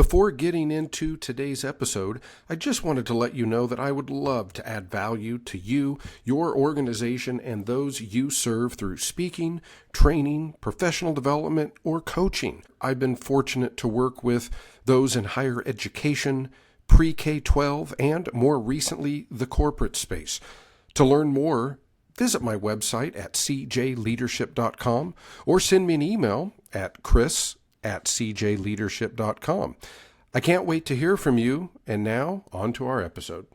Before getting into today's episode, I just wanted to let you know that I would love to add value to you, your organization, and those you serve through speaking, training, professional development, or coaching. I've been fortunate to work with those in higher education, pre-K-12, and more recently, the corporate space. To learn more, visit my website at cjleadership.com or send me an email at chris@cjleadership.com. I can't wait to hear from you, and now on to our episode.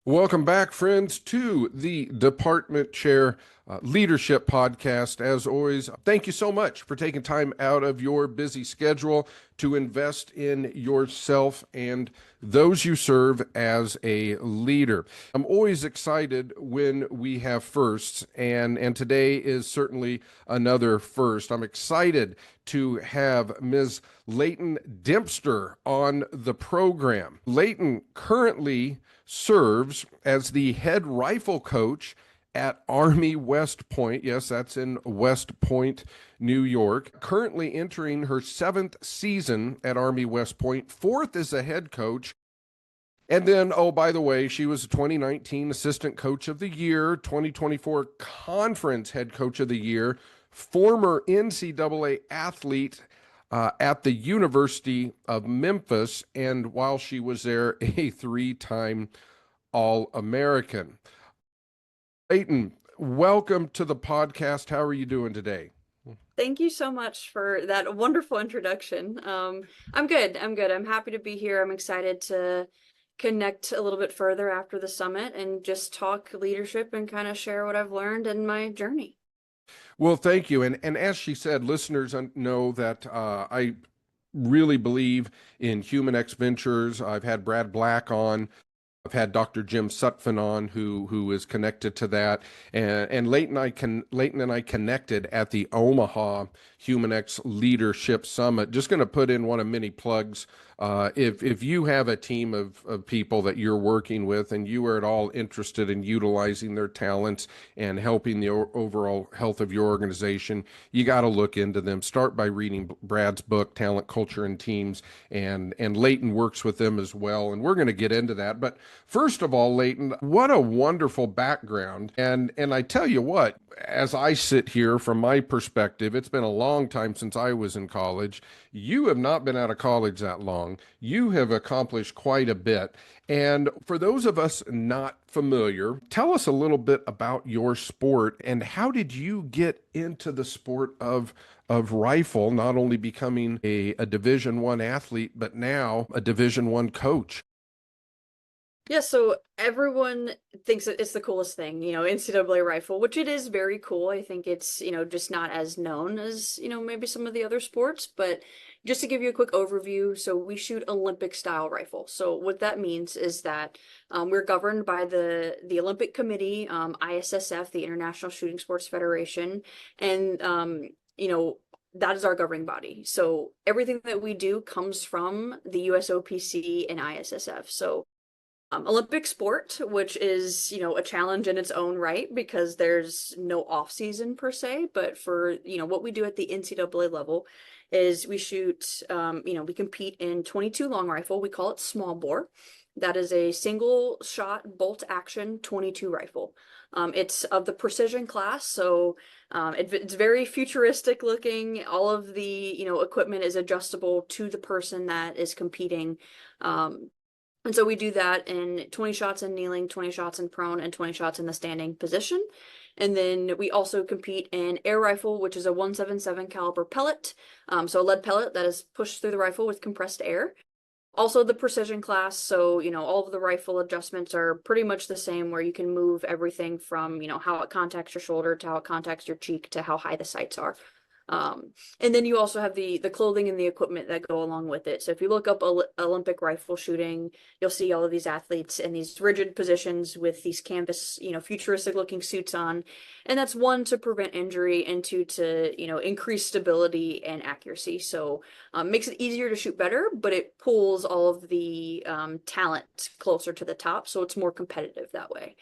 Welcome back, friends, to the Department Chair Leadership Podcast. As always, thank you so much for taking time out of your busy schedule to invest in yourself and those you serve as a leader. I'm always excited when we have firsts, and today is certainly another first. I'm excited to have Ms. Leighton Dempster on the program. Leighton currently serves as the head rifle coach at Army West Point. Yes, that's in West Point, New York. Currently entering her 7th season at Army West Point, 4th as a head coach. And then, oh, by the way, she was a 2019 Assistant Coach of the Year, 2024 Conference Head Coach of the Year, former NCAA athlete at the University of Memphis, and while she was there, a 3-time All-American. Leighton, welcome to the podcast. How are you doing today? Thank you so much for that wonderful introduction. I'm good. I'm happy to be here. I'm excited to connect a little bit further after the summit and just talk leadership and kind of share what I've learned in my journey. Well, thank you. And as she said, listeners know that I really believe in human X Ventures. I've had Brad Black on. I've had Dr. Jim Sutphin on, who is connected to that, and Leighton and I connected at the Omaha Human X Leadership Summit. Just going to put in one of many plugs. If you have a team of people that you're working with and you are at all interested in utilizing their talents and helping the overall health of your organization, you got to look into them. Start by reading Brad's book, Talent, Culture, and Teams, and Leighton works with them as well, and we're going to get into that. But first of all, Leighton, what a wonderful background. And I tell you what, as I sit here from my perspective, it's been a long time since I was in college. You have not been out of college that long. You have accomplished quite a bit. And for those of us not familiar, tell us a little bit about your sport and how did you get into the sport of rifle, not only becoming a Division I athlete, but now a Division I coach? Yeah, so everyone thinks that it's the coolest thing, NCAA rifle, which it is very cool. I think it's, just not as known as, maybe some of the other sports. But just to give you a quick overview, so we shoot Olympic style rifle. So what that means is that we're governed by the Olympic Committee, ISSF, the International Shooting Sports Federation, and that is our governing body. So everything that we do comes from the USOPC and ISSF. So Olympic sport, which is, a challenge in its own right because there's no off season per se, but for, what we do at the NCAA level is we shoot, we compete in 22 long rifle. We call it small bore. That is a single shot bolt action 22 rifle. It's of the precision class, so it's very futuristic looking. All of the, equipment is adjustable to the person that is competing. And so we do that in 20 shots in kneeling, 20 shots in prone, and 20 shots in the standing position. And then we also compete in air rifle, which is a 177 caliber pellet. So a lead pellet that is pushed through the rifle with compressed air. Also the precision class, so, all of the rifle adjustments are pretty much the same, where you can move everything from, how it contacts your shoulder to how it contacts your cheek to how high the sights are. And then you also have the clothing and the equipment that go along with it. So if you look up Olympic rifle shooting, you'll see all of these athletes in these rigid positions with these canvas, futuristic looking suits on. And that's one, to prevent injury, and two, to, increase stability and accuracy. So makes it easier to shoot better, but it pulls all of the talent closer to the top. So it's more competitive that way.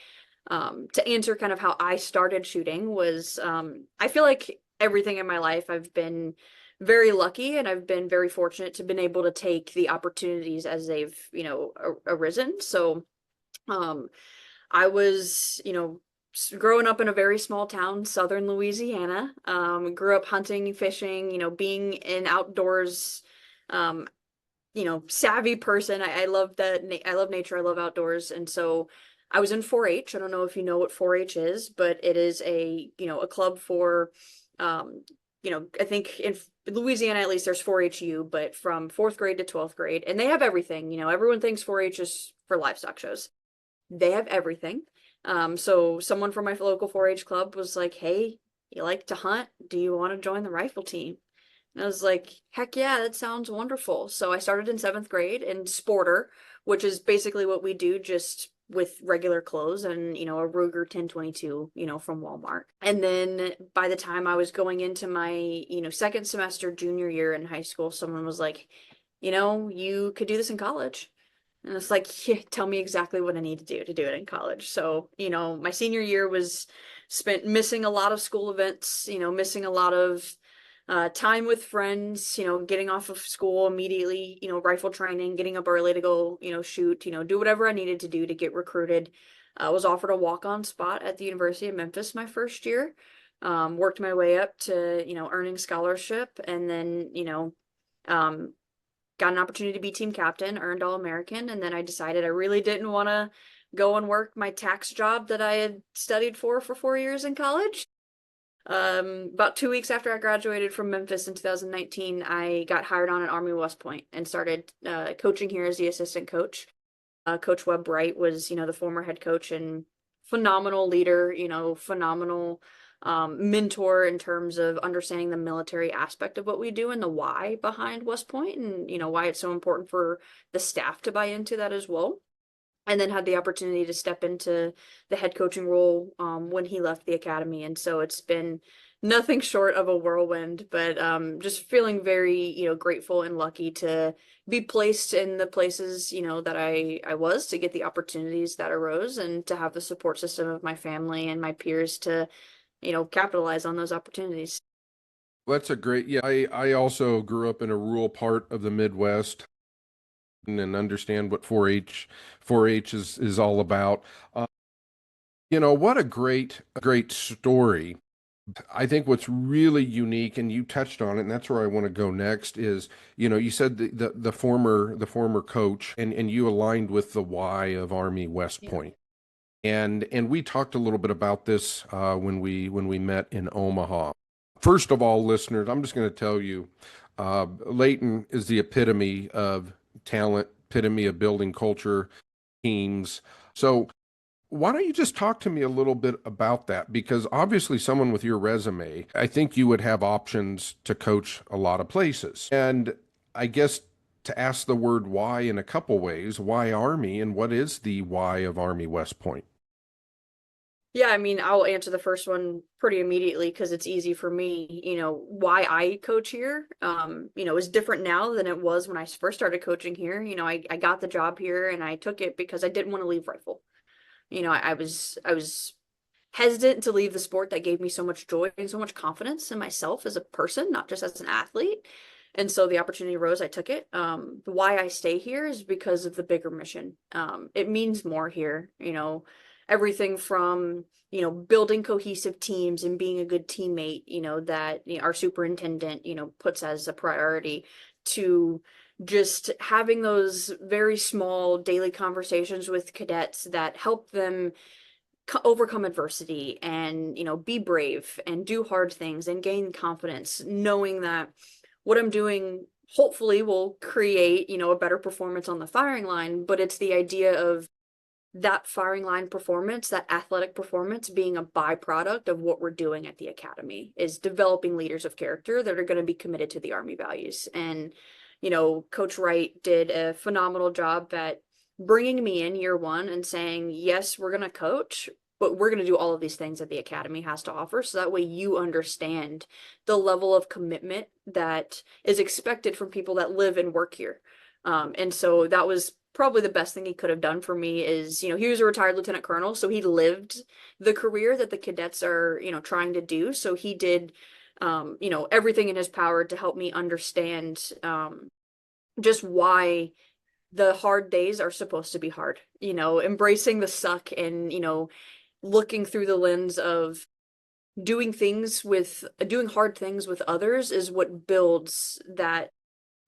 To answer kind of how I started shooting was, I feel like everything in my life, I've been very lucky and I've been very fortunate to been able to take the opportunities as they've, arisen. So, um, I was, growing up in a very small town, southern Louisiana. Grew up hunting, fishing, being an outdoors, um, savvy person. I love that. I love nature. I love outdoors. And so I was in 4-H. I don't know if you know what 4-H is, but it is a club for, um, I think in Louisiana, at least there's 4-HU, but from fourth grade to 12th grade, and they have everything. Everyone thinks 4-H is for livestock shows. They have everything. So someone from my local 4-H club was like, "Hey, you like to hunt? Do you want to join the rifle team?" And I was like, "Heck yeah, that sounds wonderful." So I started in 7th grade in Sporter, which is basically what we do, just with regular clothes and, a Ruger 10/22, from Walmart. And then by the time I was going into my, second semester junior year in high school, someone was like, "You could do this in college." And it's like, yeah, tell me exactly what I need to do it in college. So, my senior year was spent missing a lot of school events, missing a lot of time with friends, getting off of school immediately, rifle training, getting up early to go, shoot, do whatever I needed to do to get recruited. I was offered a walk-on spot at the University of Memphis my first year. Worked my way up to, earning scholarship, and then, um, got an opportunity to be team captain, earned All-American, and then I decided I really didn't want to go and work my tax job that I had studied for 4 years in college. About 2 weeks after I graduated from Memphis in 2019, I got hired on at Army West Point and started coaching here as the assistant coach. Coach Webb Bright was, the former head coach and phenomenal leader, phenomenal mentor in terms of understanding the military aspect of what we do and the why behind West Point, and, why it's so important for the staff to buy into that as well. And then had the opportunity to step into the head coaching role when he left the academy. And so it's been nothing short of a whirlwind, but just feeling very, grateful and lucky to be placed in the places, that I was, to get the opportunities that arose, and to have the support system of my family and my peers to, capitalize on those opportunities. That's a great, yeah. I also grew up in a rural part of the Midwest and understand what 4-H is all about. Uh, what a great story. I think what's really unique, and you touched on it, and that's where I want to go next, is, you said the former coach, and you aligned with the why of Army West Yeah. Point. And we talked a little bit about this when we met in Omaha. First of all, listeners, I'm just going to tell you, Leighton is the epitome of talent, epitome of building culture, teams. So why don't you just talk to me a little bit about that? Because obviously, someone with your resume, I think you would have options to coach a lot of places. And I guess to ask the word why in a couple ways, why Army, and what is the why of Army West Point? Yeah, I mean, I'll answer the first one pretty immediately because it's easy for me. Why I coach here, is different now than it was when I first started coaching here. I got the job here and I took it because I didn't want to leave rifle. I was hesitant to leave the sport that gave me so much joy and so much confidence in myself as a person, not just as an athlete. And so the opportunity arose, I took it. Why I stay here is because of the bigger mission. It means more here, everything from, building cohesive teams and being a good teammate, that our superintendent, puts as a priority, to just having those very small daily conversations with cadets that help them overcome adversity and, be brave and do hard things and gain confidence, knowing that what I'm doing hopefully will create, a better performance on the firing line. But it's the idea of that firing line performance, that athletic performance, being a byproduct of what we're doing at the academy, is developing leaders of character that are going to be committed to the Army values. And, Coach Wright did a phenomenal job at bringing me in year one and saying, yes, we're going to coach, but we're going to do all of these things that the academy has to offer. So that way you understand the level of commitment that is expected from people that live and work here. And so that was probably the best thing he could have done for me. Is, he was a retired lieutenant colonel, so he lived the career that the cadets are, trying to do. So he did everything in his power to help me understand just why the hard days are supposed to be hard, embracing the suck and, looking through the lens of doing hard things with others is what builds that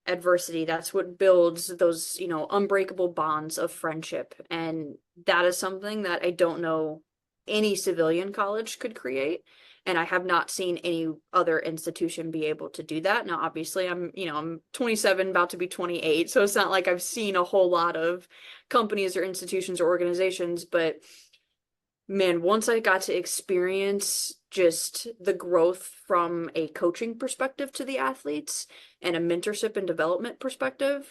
adversity. That's what builds those, unbreakable bonds of friendship. And that is something that I don't know any civilian college could create. And I have not seen any other institution be able to do that. Now, obviously, I'm 27, about to be 28. So it's not like I've seen a whole lot of companies or institutions or organizations, but man, once I got to experience just the growth from a coaching perspective to the athletes and a mentorship and development perspective,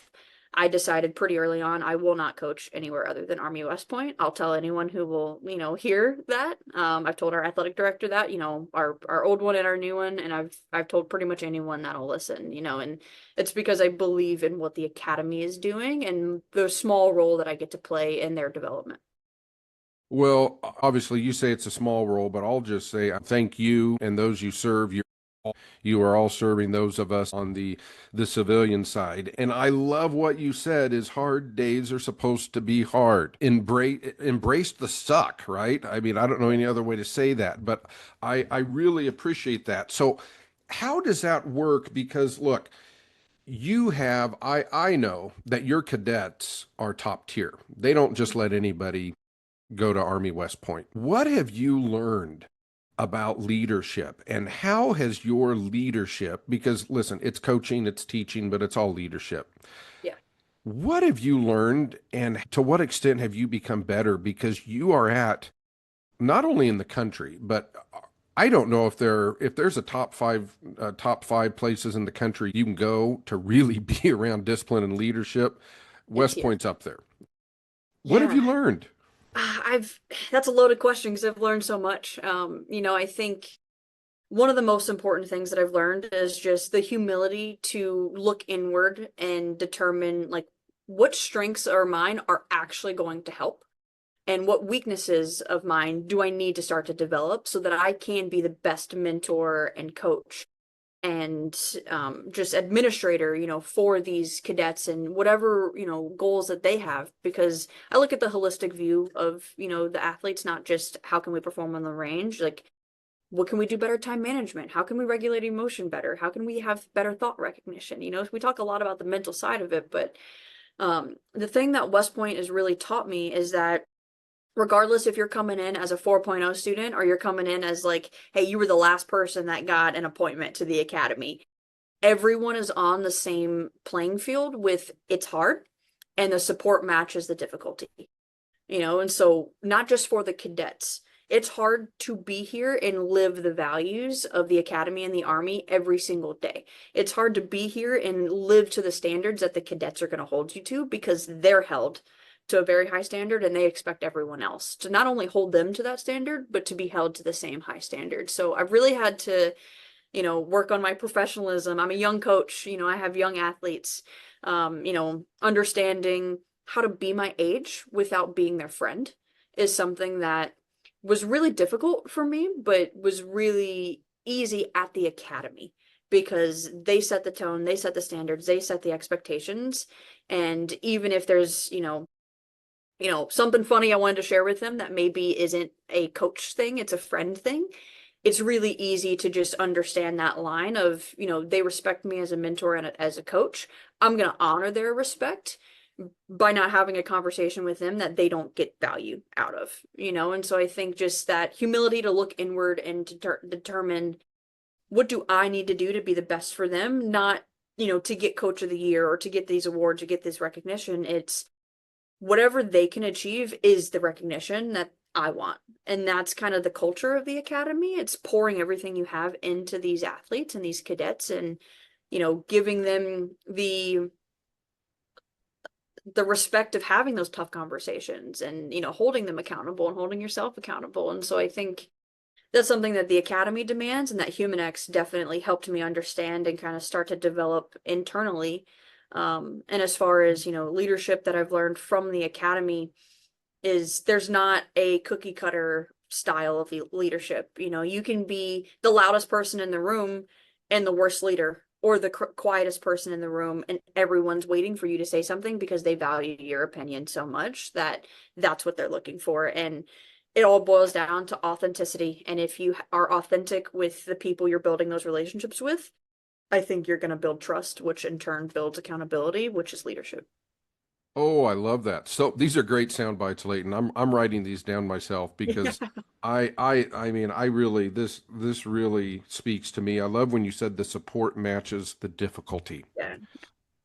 I decided pretty early on I will not coach anywhere other than Army West Point. I'll tell anyone who will, hear that. I've told our athletic director that, our old one and our new one, and I've told pretty much anyone that'll listen, and it's because I believe in what the academy is doing and the small role that I get to play in their development. Well, obviously, you say it's a small role, but I'll just say thank you and those you serve. You are all serving those of us on the civilian side. And I love what you said is hard days are supposed to be hard. Embrace the suck, right? I mean, I don't know any other way to say that, but I really appreciate that. So how does that work? Because look, I know that your cadets are top tier. They don't just let anybody go to Army West Point. What have you learned about leadership, and how has your leadership, because listen, it's coaching, it's teaching, but it's all leadership. Yeah. What have you learned, and to what extent have you become better? Because you are at not only in the country, but I don't know if there's a top five places in the country you can go to really be around discipline and leadership. It's West here. Point's up there. What have Yeah. you learned? I've that's a loaded question because I've learned so much. I think one of the most important things that I've learned is just the humility to look inward and determine like what strengths are mine are actually going to help and what weaknesses of mine do I need to start to develop so that I can be the best mentor and coach and just administrator, for these cadets and whatever, goals that they have. Because I look at the holistic view of, the athletes, not just how can we perform on the range, like what can we do better time management? How can we regulate emotion better? How can we have better thought recognition? We talk a lot about the mental side of it, but the thing that West Point has really taught me is that regardless if you're coming in as a 4.0 student or you're coming in as like, hey, you were the last person that got an appointment to the academy, everyone is on the same playing field with it's hard and the support matches the difficulty, and so not just for the cadets. It's hard to be here and live the values of the academy and the Army every single day. It's hard to be here and live to the standards that the cadets are going to hold you to because they're held to a very high standard and they expect everyone else to not only hold them to that standard, but to be held to the same high standard. So I've really had to, work on my professionalism. I'm a young coach, I have young athletes, understanding how to be my age without being their friend is something that was really difficult for me, but was really easy at the academy because they set the tone, they set the standards, they set the expectations. And even if there's, something funny I wanted to share with them that maybe isn't a coach thing, it's a friend thing. It's really easy to just understand that line of, they respect me as a mentor and as a coach. I'm going to honor their respect by not having a conversation with them that they don't get value out of, And so I think just that humility to look inward and to determine what do I need to do to be the best for them, not, to get coach of the year or to get these awards or get this recognition. It's whatever they can achieve is the recognition that I want. And that's kind of the culture of the academy. It's pouring everything you have into these athletes and these cadets and, giving them the respect of having those tough conversations and, holding them accountable and holding yourself accountable. And so I think that's something that the academy demands and that HumanX definitely helped me understand and kind of start to develop internally. And as far as, leadership that I've learned from the academy is there's not a cookie cutter style of leadership. You know, you can be the loudest person in the room and the worst leader, or the quietest person in the room and everyone's waiting for you to say something because they value your opinion so much that that's what they're looking for. And it all boils down to authenticity. And if you are authentic with the people you're building those relationships with, I think you're going to build trust, which in turn builds accountability, which is leadership. Oh, I love that. So these are great sound bites, Leighton. I'm writing these down myself because I mean I really this really speaks to me. I love when you said the support matches the difficulty. Yeah.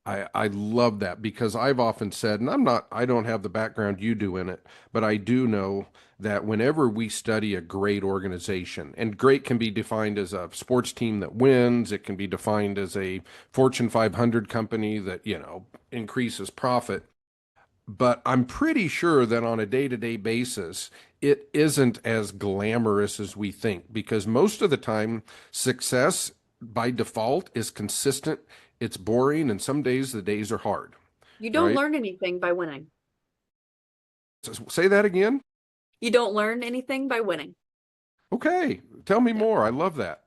I love that because I've often said, and I don't have the background you do in it, but I do know that whenever we study a great organization, and great can be defined as a sports team that wins, it can be defined as a Fortune 500 company that, increases profit. But I'm pretty sure that on a day-to-day basis, it isn't as glamorous as we think because most of the time, success by default is consistent, it's boring, and some days the days are hard, You don't right? learn anything by winning. Say that again. You don't learn anything by winning. Okay, tell me Yeah. more. I love that.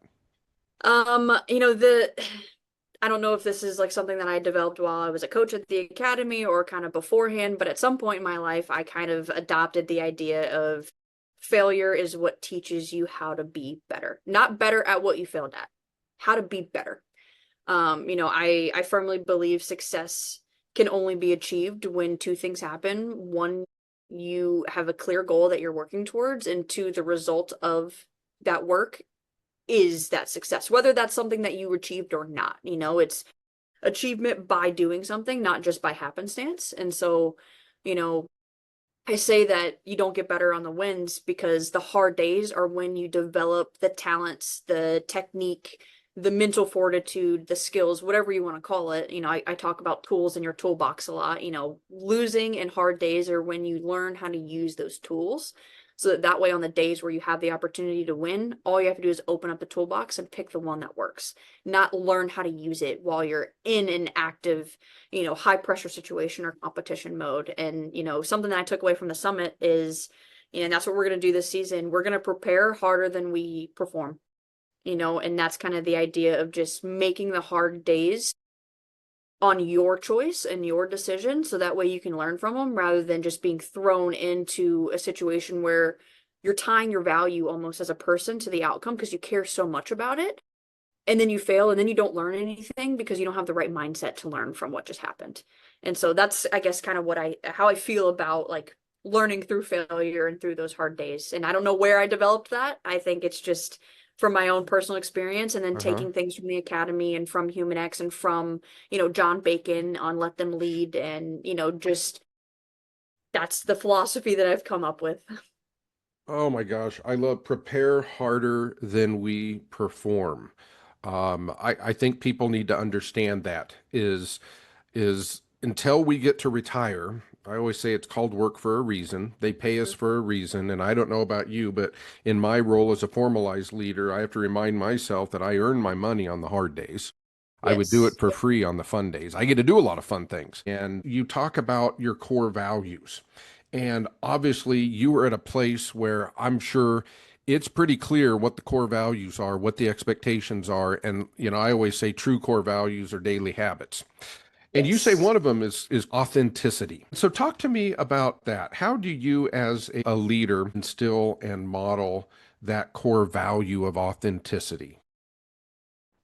You know, the I don't know if this is like something that I developed while I was a coach at the academy or kind of beforehand, but at some point in my life, I kind of adopted the idea of failure is what teaches you how to be better. Not better at what you failed at, how to be better. You know, I firmly believe success can only be achieved when two things happen. One, you have a clear goal that you're working towards, and two, the result of that work is that success, whether that's something that you achieved or not. You know, it's achievement by doing something, not just by happenstance. And so, you know, I say that you don't get better on the wins because the hard days are when you develop the talents, the technique, the mental fortitude, the skills, whatever you want to call it. You know, I talk about tools in your toolbox a lot. You know, losing and hard days are when you learn how to use those tools. So that way, on the days where you have the opportunity to win, all you have to do is open up the toolbox and pick the one that works, not learn how to use it while you're in an active, you know, high pressure situation or competition mode. And, you know, something that I took away from the summit is, you know, and that's what we're going to do this season. We're going to prepare harder than we perform, you know, and that's kind of the idea of just making the hard days on your choice and your decision so that way you can learn from them rather than just being thrown into a situation where you're tying your value almost as a person to the outcome because you care so much about it, and then you fail and then you don't learn anything because you don't have the right mindset to learn from what just happened. And so that's, I guess, kind of how I feel about like learning through failure and through those hard days. And I don't know where I developed that. I think it's just from my own personal experience and then Uh-huh. taking things from the academy and from Human X and from, you know, John Bacon on Let Them Lead. And, you know, just that's the philosophy that I've come up with. Oh my gosh, I love prepare harder than we perform. I think people need to understand that is until we get to retire. I always say it's called work for a reason. They pay us for a reason. And I don't know about you, but in my role as a formalized leader, I have to remind myself that I earn my money on the hard days. I would do Yes. it for free on the fun days. I get to do a lot of fun things. And you talk about your core values. And obviously, you are at a place where I'm sure it's pretty clear what the core values are, what the expectations are. And, I always say true core values are daily habits. And you say Yes. one of them is authenticity. So talk to me about that. How do you as a leader instill and model that core value of authenticity?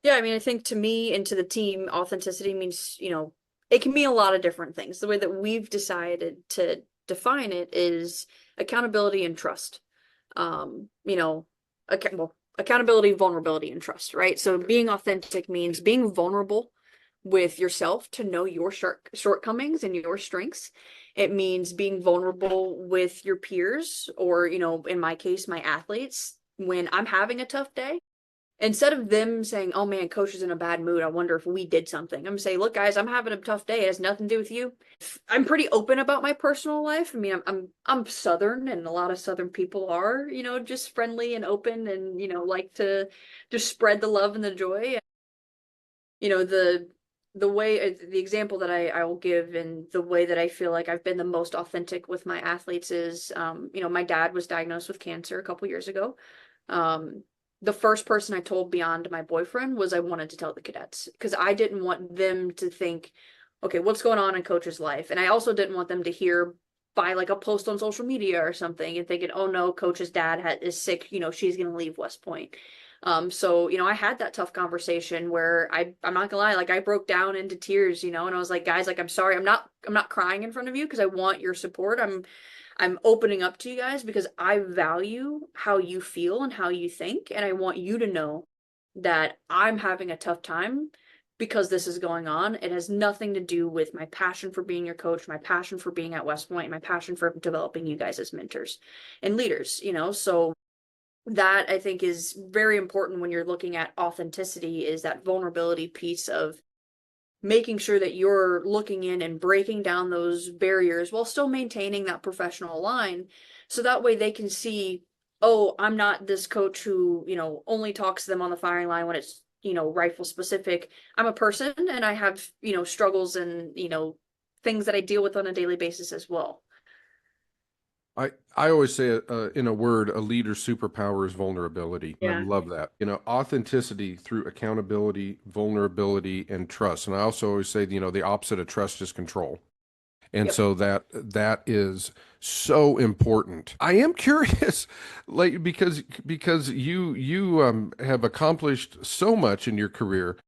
Yeah, I mean, I think to me and to the team, authenticity means, you know, it can mean a lot of different things. The way that we've decided to define it is accountability and trust. You know, accountability, vulnerability, and trust, right? So being authentic means being vulnerable with yourself to know your shortcomings and your strengths. It means being vulnerable with your peers, or, you know, in my case, my athletes, when I'm having a tough day. Instead of them saying, "Oh man, coach is in a bad mood. I wonder if we did something." I'm gonna say, "Look, guys, I'm having a tough day. It has nothing to do with you." I'm pretty open about my personal life. I mean, I'm Southern, and a lot of Southern people are, you know, just friendly and open, and like to just spread the love and the joy. You know, the example that I will give, and the way that I feel like I've been the most authentic with my athletes is, my dad was diagnosed with cancer a couple years ago. The first person I told beyond my boyfriend was I wanted to tell the cadets, because I didn't want them to think, okay, what's going on in coach's life? And I also didn't want them to hear by like a post on social media or something and thinking, oh no, coach's dad is sick, she's going to leave West Point. So, I had that tough conversation where I'm not gonna lie, like I broke down into tears, and I was like, guys, like, I'm sorry, I'm not crying in front of you because I want your support. I'm opening up to you guys because I value how you feel and how you think, and I want you to know that I'm having a tough time because this is going on. It has nothing to do with my passion for being your coach, my passion for being at West Point, my passion for developing you guys as mentors and leaders, so that I think is very important when you're looking at authenticity, is that vulnerability piece of making sure that you're looking in and breaking down those barriers while still maintaining that professional line. So that way they can see, oh, I'm not this coach who, only talks to them on the firing line when it's, rifle specific. I'm a person and I have, struggles and, things that I deal with on a daily basis as well. I always say, in a word, a leader's superpower is vulnerability. And I Yeah. love that. Authenticity through accountability, vulnerability, and trust. And I also always say, the opposite of trust is control. And Yep. so that is so important. I am curious, like, because you have accomplished so much in your career.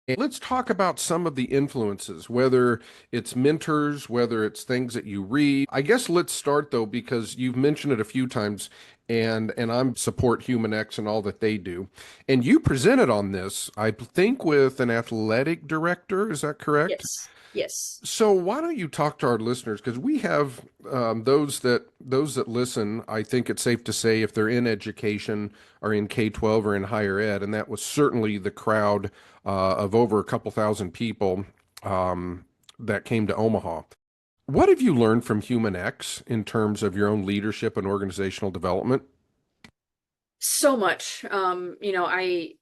And let's talk about some of the influences, whether it's mentors, whether it's things that you read. I guess let's start though, because you've mentioned it a few times, and I'm support Human X and all that they do. And you presented on this, I think, with an athletic director. Is that correct? Yes. Yes. So why don't you talk to our listeners? Because we have those that listen. I think it's safe to say if they're in education or in K-12 or in higher ed, and that was certainly the crowd of over a couple thousand people that came to Omaha. What have you learned from Human X in terms of your own leadership and organizational development? So much. I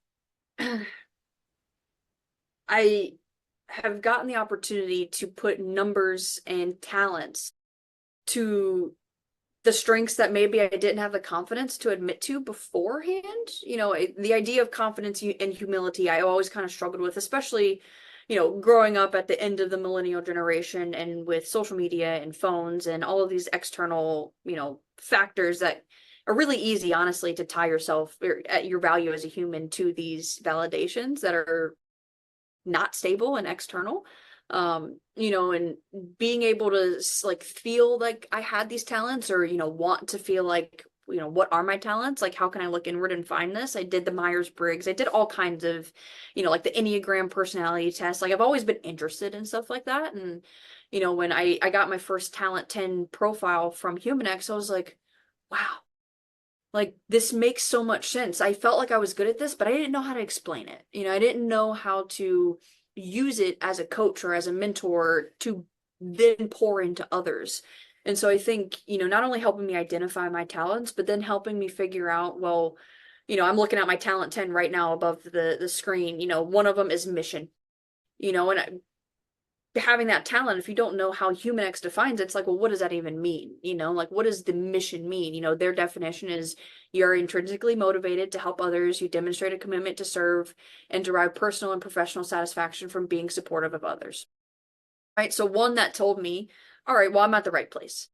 have gotten the opportunity to put numbers and talents to the strengths that maybe I didn't have the confidence to admit to beforehand. The idea of confidence and humility, I always kind of struggled with, especially, growing up at the end of the millennial generation and with social media and phones and all of these external, factors that are really easy, honestly, to tie yourself or at your value as a human to these validations that are not stable and external. And being able to like feel like I had these talents, or want to feel like, what are my talents, like how can I look inward and find this. I did the Myers-Briggs, I did all kinds of, like the Enneagram personality test. Like I've always been interested in stuff like that. And when I got my first talent 10 profile from HumanX, I was like, wow, like this makes so much sense. I felt like I was good at this, but I didn't know how to explain it. I didn't know how to use it as a coach or as a mentor to then pour into others. And so I think, not only helping me identify my talents, but then helping me figure out, well, I'm looking at my talent 10 right now above the screen. One of them is mission. And having that talent, if you don't know how HumanX defines it, it's like, well, what does that even mean? Like, what does the mission mean? Their definition is you're intrinsically motivated to help others, you demonstrate a commitment to serve and derive personal and professional satisfaction from being supportive of others. Right. So one that told me, all right, well, I'm at the right place,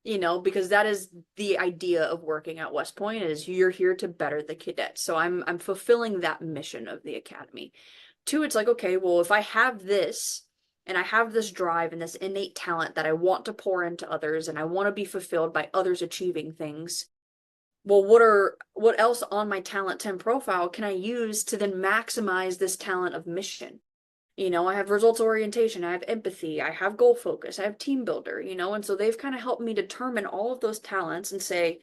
because that is the idea of working at West Point, is you're here to better the cadets. So I'm fulfilling that mission of the academy. Two, it's like, okay, well, if I have this, and I have this drive and this innate talent that I want to pour into others, and I want to be fulfilled by others achieving things. Well, what else on my talent 10 profile can I use to then maximize this talent of mission? I have results orientation, I have empathy, I have goal focus, I have team builder, and so they've kind of helped me determine all of those talents and say,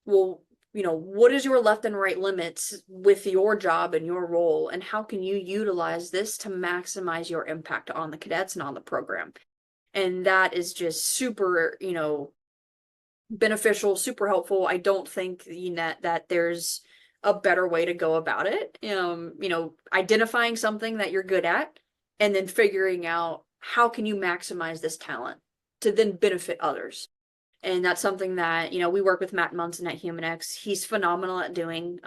well, what is your left and right limits with your job and your role, and how can you utilize this to maximize your impact on the cadets and on the program? And that is just super, beneficial, super helpful. I don't think that there's a better way to go about it. Identifying something that you're good at and then figuring out how can you maximize this talent to then benefit others. And that's something that, we work with Matt Munson at HumanX. He's phenomenal at doing.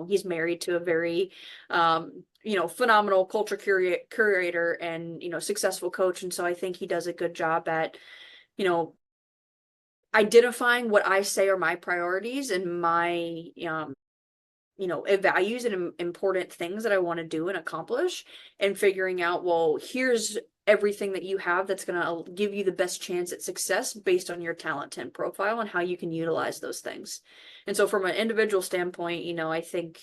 He's married to a very, phenomenal culture curator and, successful coach. And so I think he does a good job at, you know, identifying what I say are my priorities and my, values and important things that I want to do and accomplish, and figuring out, well, here's everything that you have that's going to give you the best chance at success based on your talent and profile and how you can utilize those things. And so from an individual standpoint, I think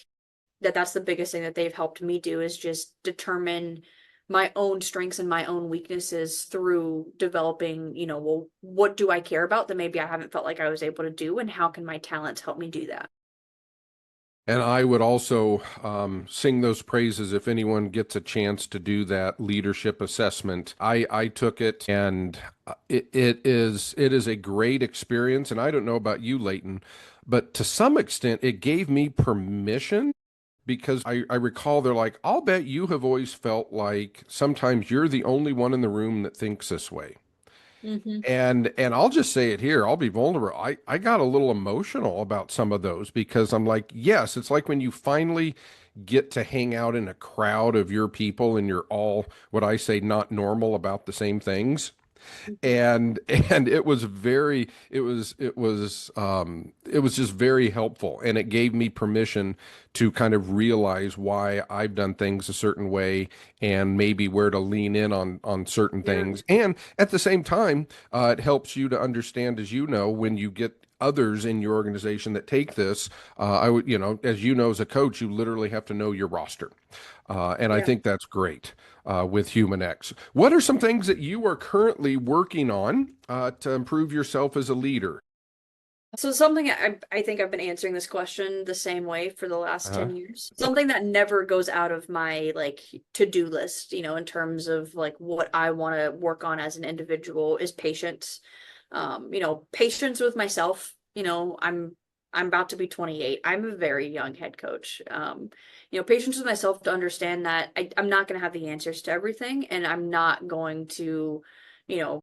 that that's the biggest thing that they've helped me do is just determine my own strengths and my own weaknesses through developing, well, what do I care about that maybe I haven't felt like I was able to do, and how can my talents help me do that? And I would also sing those praises if anyone gets a chance to do that leadership assessment. I took it, and it is a great experience. And I don't know about you, Leighton, but to some extent, it gave me permission, because I recall they're like, I'll bet you have always felt like sometimes you're the only one in the room that thinks this way. Mm-hmm. And I'll just say it here. I'll be vulnerable. I got a little emotional about some of those, because I'm like, yes, it's like when you finally get to hang out in a crowd of your people and you're all, what I say, not normal about the same things. And it was just very helpful, and it gave me permission to kind of realize why I've done things a certain way, and maybe where to lean in on certain Yeah. things. And at the same time, it helps you to understand, as you know, when you get others in your organization that take this, I would, as you know, as a coach, you literally have to know your roster. And I Yeah. think that's great with HumanX. What are some things that you are currently working on to improve yourself as a leader? So something I think I've been answering this question the same way for the last Uh-huh. 10 years. Something that never goes out of my like to-do list, in terms of like what I want to work on as an individual is patience. Patience with myself. I'm about to be 28. I'm a very young head coach. Patience with myself to understand that I'm not going to have the answers to everything, and I'm not going to, you know,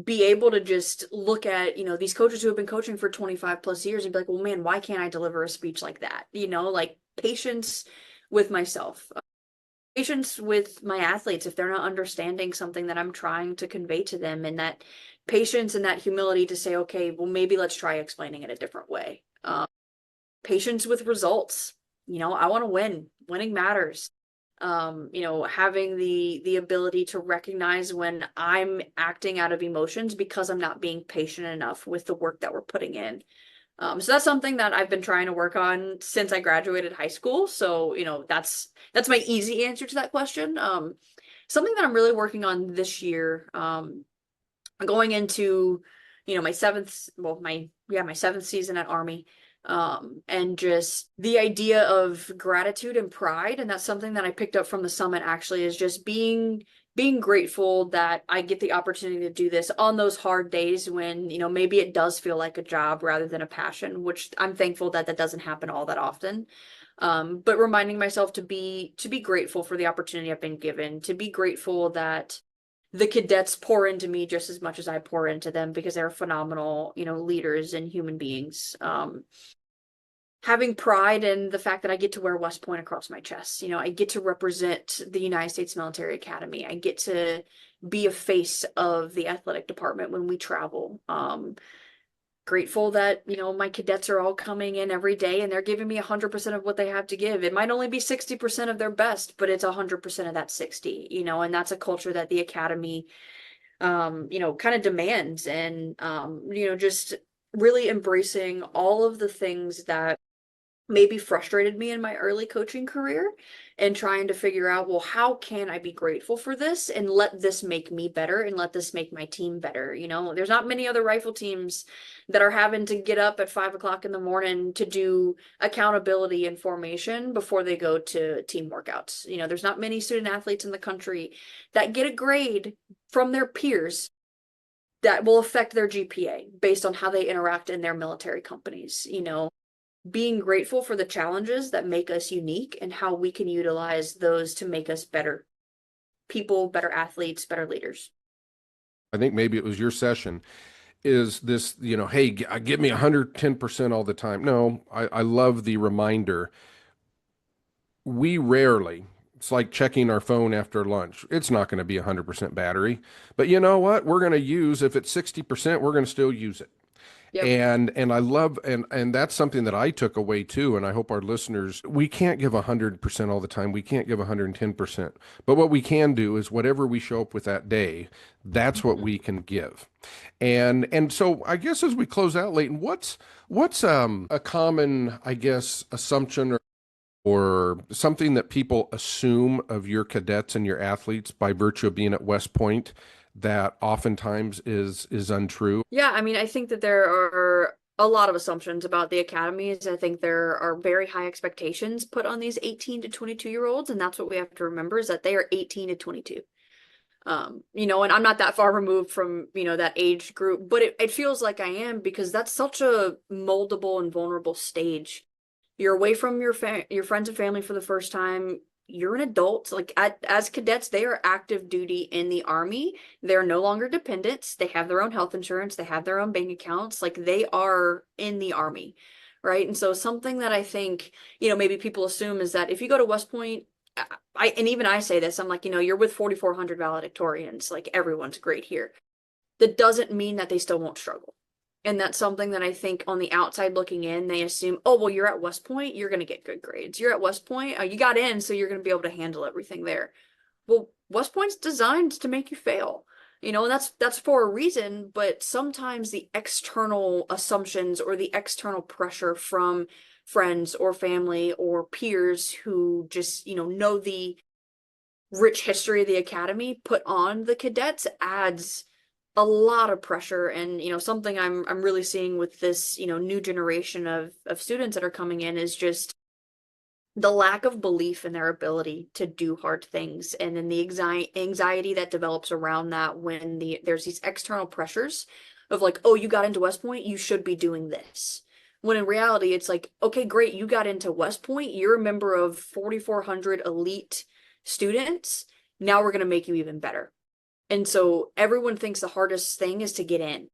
be able to just look at, these coaches who have been coaching for 25 plus years and be like, well, man, why can't I deliver a speech like that? Like patience with myself, patience with my athletes if they're not understanding something that I'm trying to convey to them, and that patience and that humility to say, okay, well, maybe let's try explaining it a different way. Patience with results. I want to win. Winning matters. Having the ability to recognize when I'm acting out of emotions because I'm not being patient enough with the work that we're putting in. So that's something that I've been trying to work on since I graduated high school. So, that's my easy answer to that question. Something that I'm really working on this year, going into, my seventh, well, my seventh season at Army. And just the idea of gratitude and pride. And that's something that I picked up from the summit actually, is just being grateful that I get the opportunity to do this on those hard days when, maybe it does feel like a job rather than a passion, which I'm thankful that that doesn't happen all that often. But reminding myself to be grateful for the opportunity I've been given, to be grateful that the cadets pour into me just as much as I pour into them, because they're phenomenal, leaders and human beings. Having pride in the fact that I get to wear West Point across my chest. I get to represent the United States Military Academy. I get to be a face of the athletic department when we travel. Grateful that, my cadets are all coming in every day and they're giving me 100% of what they have to give. It might only be 60% of their best, but it's 100% of that 60, and that's a culture that the academy, kind of demands. And, just really embracing all of the things that maybe frustrated me in my early coaching career, and trying to figure out, well, how can I be grateful for this and let this make me better and let this make my team better? There's not many other rifle teams that are having to get up at 5 o'clock in the morning to do accountability and formation before they go to team workouts. There's not many student athletes in the country that get a grade from their peers that will affect their GPA based on how they interact in their military companies. Being grateful for the challenges that make us unique and how we can utilize those to make us better. people, better athletes, better leaders. I think maybe it was your session. Is this, hey, give me 110% all the time. No, I love the reminder. We rarely, it's like checking our phone after lunch. It's not going to be 100% battery, but you know what? We're going to use, if it's 60%, we're going to still use it. Yep. And I love, and that's something that I took away too. And I hope our listeners, we can't give 100% all the time. We can't give 110%. But what we can do is whatever we show up with that day, that's what Mhm. we can give. And so I guess as we close out, Leighton, what's a common, I guess, assumption or something that people assume of your cadets and your athletes by virtue of being at West Point that oftentimes is untrue? Yeah, I mean, I think that there are a lot of assumptions about the academies. I think there are very high expectations put on these 18 to 22-year-olds, and that's what we have to remember is that they are 18 to 22. And I'm not that far removed from, that age group, but it feels like I am because that's such a moldable and vulnerable stage. You're away from your friends and family for the first time. You're an adult. Like as cadets, they are active duty in the Army. They're no longer dependents. They have their own health insurance. They have their own bank accounts. Like they are in the Army, right? And so something that I think, maybe people assume is that if you go to West Point, and even I say this, I'm like, you're with 4,400 valedictorians. Like everyone's great here. That doesn't mean that they still won't struggle. And that's something that I think on the outside looking in, they assume, oh, well, you're at West Point, you're going to get good grades. You're at West Point, you got in, so you're going to be able to handle everything there. Well, West Point's designed to make you fail. And that's for a reason, but sometimes the external assumptions or the external pressure from friends or family or peers who just, know the rich history of the academy put on the cadets adds a lot of pressure. And something I'm really seeing with this new generation of students that are coming in is just the lack of belief in their ability to do hard things, and then the anxiety that develops around that when there's these external pressures of like, oh, you got into West Point, you should be doing this, when in reality it's like, okay, great, you got into West Point, you're a member of 4,400 elite students, now we're going to make you even better. And so everyone thinks the hardest thing is to get in.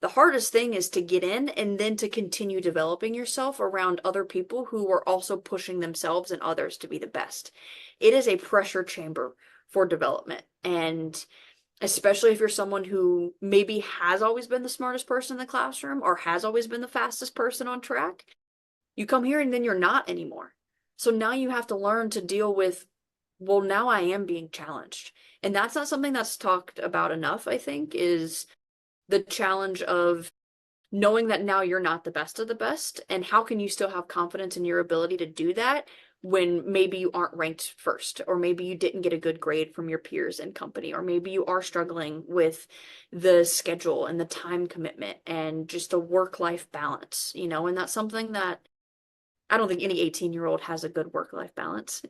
The hardest thing is to get in and then to continue developing yourself around other people who are also pushing themselves and others to be the best. It is a pressure chamber for development. And especially if you're someone who maybe has always been the smartest person in the classroom or has always been the fastest person on track, you come here and then you're not anymore. So now you have to learn to deal with, well, now I am being challenged. And that's not something that's talked about enough, I think, is the challenge of knowing that now you're not the best of the best, and how can you still have confidence in your ability to do that when maybe you aren't ranked first, or maybe you didn't get a good grade from your peers and company, or maybe you are struggling with the schedule and the time commitment and just the work-life balance, and that's something that I don't think any 18-year-old has a good work-life balance.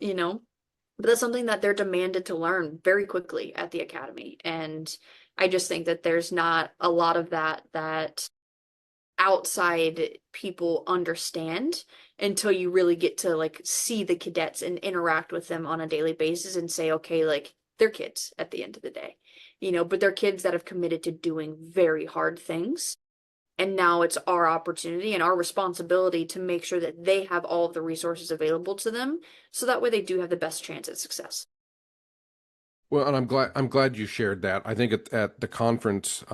But that's something that they're demanded to learn very quickly at the academy. And I just think that there's not a lot of that outside people understand until you really get to like see the cadets and interact with them on a daily basis and say, okay, like they're kids at the end of the day, but they're kids that have committed to doing very hard things. And now it's our opportunity and our responsibility to make sure that they have all of the resources available to them so that way they do have the best chance at success. Well, and I'm glad you shared that. I think at the conference,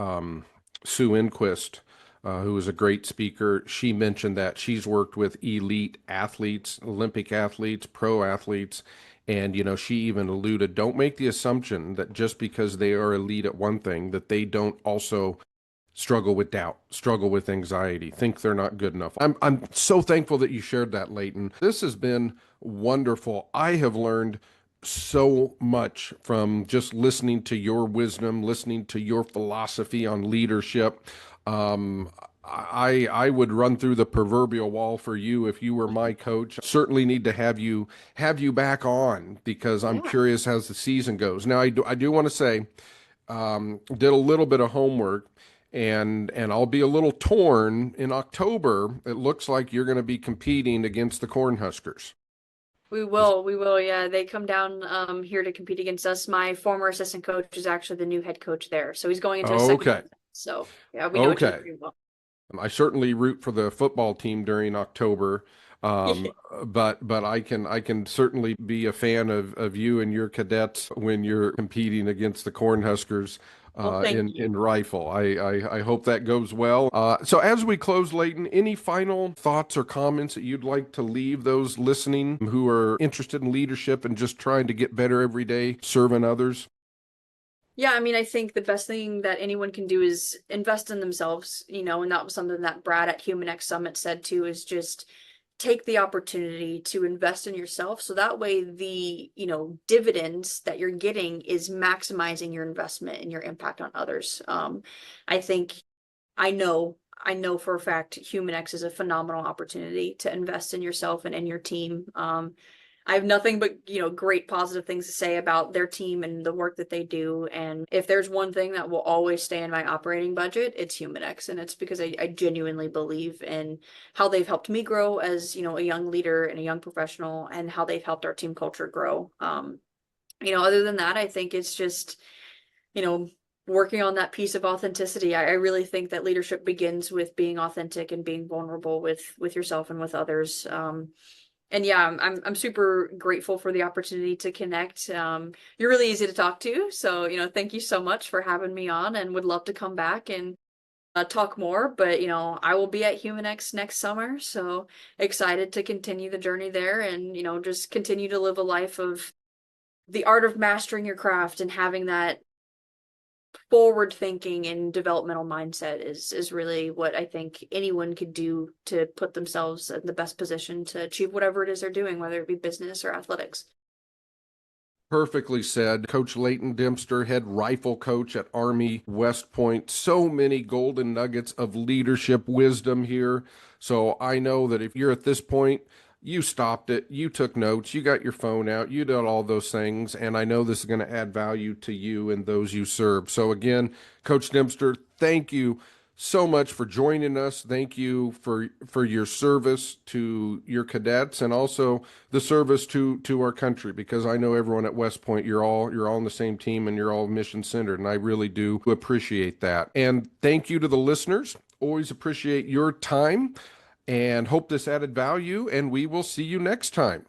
Sue Inquist, who was a great speaker, she mentioned that she's worked with elite athletes, Olympic athletes, pro athletes, and she even alluded, don't make the assumption that just because they are elite at one thing, that they don't also struggle with doubt, struggle with anxiety, think they're not good enough. I'm so thankful that you shared that, Leighton. This has been wonderful. I have learned so much from just listening to your wisdom, listening to your philosophy on leadership. Um, I would run through the proverbial wall for you if you were my coach. Certainly need to have you back on because I'm Yeah. curious as the season goes. Now I do want to say did a little bit of homework and I'll be a little torn in October. It looks like you're going to be competing against the Cornhuskers. We will, yeah. They come down here to compete against us. My former assistant coach is actually the new head coach there. So he's going into his second Okay. season. So yeah, we know each other Okay. pretty well. I certainly root for the football team during October. Um, but I can certainly be a fan of you and your cadets when you're competing against the Cornhuskers Well, thank you. in rifle. I hope that goes well. So as we close, Leighton, any final thoughts or comments that you'd like to leave those listening who are interested in leadership and just trying to get better every day, serving others? Yeah, I mean, I think the best thing that anyone can do is invest in themselves, and that was something that Brad at Human X Summit said too, is just take the opportunity to invest in yourself. So that way the, dividends that you're getting is maximizing your investment and your impact on others. I think I know for a fact Human X is a phenomenal opportunity to invest in yourself and in your team. I have nothing but, great positive things to say about their team and the work that they do. And if there's one thing that will always stay in my operating budget, it's HumanX. And it's because I genuinely believe in how they've helped me grow as, a young leader and a young professional, and how they've helped our team culture grow. Other than that, I think it's just, you know, working on that piece of authenticity. I really think that leadership begins with being authentic and being vulnerable with yourself and with others. And yeah, I'm super grateful for the opportunity to connect. You're really easy to talk to, so thank you so much for having me on, and would love to come back and talk more. But I will be at HumanX next summer, so excited to continue the journey there, and just continue to live a life of the art of mastering your craft and having that forward thinking and developmental mindset is really what I think anyone could do to put themselves in the best position to achieve whatever it is they're doing, whether it be business or athletics. Perfectly said. Coach Leighton Dempster, head rifle coach at Army West Point. So many golden nuggets of leadership wisdom here. So I know that if you're at this point, you stopped it, you took notes, you got your phone out, you did all those things, and I know this is going to add value to you and those you serve. So again, Coach Dempster, thank you so much for joining us. Thank you for your service to your cadets and also the service to our country, because I know everyone at West Point, you're all on the same team and you're all mission centered, and I really do appreciate that. And thank you to the listeners. Always appreciate your time and hope this added value, and we will see you next time.